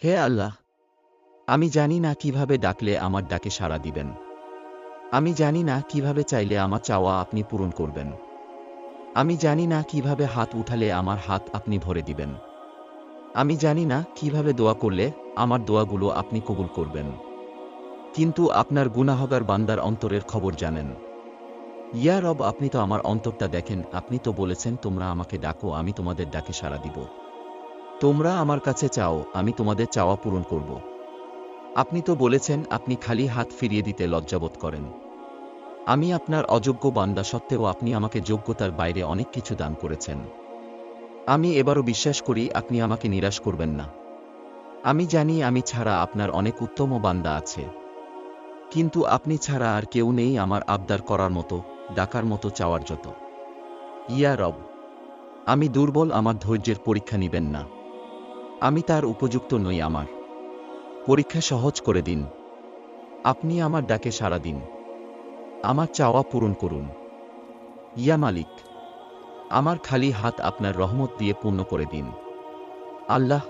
হে আল্লাহ, আমি জানি না কিভাবে ডাকলে আমার ডাকে সাড়া দিবেন। আমি জানি না কিভাবে চাইলে আমার চাওয়া আপনি পূরণ করবেন। আমি জানি না কিভাবে হাত উঠালে আমার হাত আপনি ভরে দিবেন। আমি জানি না কিভাবে দোয়া করলে আমার দোয়াগুলো আপনি কবুল করবেন। কিন্তু আপনার গুনাহগার বান্দার অন্তরের খবর জানেন। ইয়া রব, আপনি তো আমার অন্তরটা দেখেন। আপনি তো বলেছেন, তোমরা আমাকে ডাকো, আমি তোমাদের ডাকে সাড়া দিব। তোমরা আমার কাছে চাও, আমি তোমাদের চাওয়া পূরণ করব। আপনি তো বলেছেন, আপনি খালি হাত ফিরিয়ে দিতে লজ্জাবোধ করেন। আমি আপনার অযোগ্য বান্দা সত্ত্বেও আপনি আমাকে যোগ্যতার বাইরে অনেক কিছু দান করেছেন। আমি এবারও বিশ্বাস করি আপনি আমাকে নিরাশ করবেন না। আমি জানি আমি ছাড়া আপনার অনেক উত্তম বান্দা আছে, কিন্তু আপনি ছাড়া আর কেউ নেই আমার আবদার করার মতো, ডাকার মতো, চাওয়ার যত। ইয়া রব, আমি দুর্বল, আমার ধৈর্যের পরীক্ষা নিবেন না। আমি তার উপযুক্ত নই, আমার পরীক্ষা সহজ করে দিন। আপনি আমার ডাকে সাড়া দিন, আমার চাওয়া পূরণ করুন। ইয়া মালিক, আমার খালি হাত আপনার রহমত দিয়ে পূর্ণ করে দিন। আল্লাহ,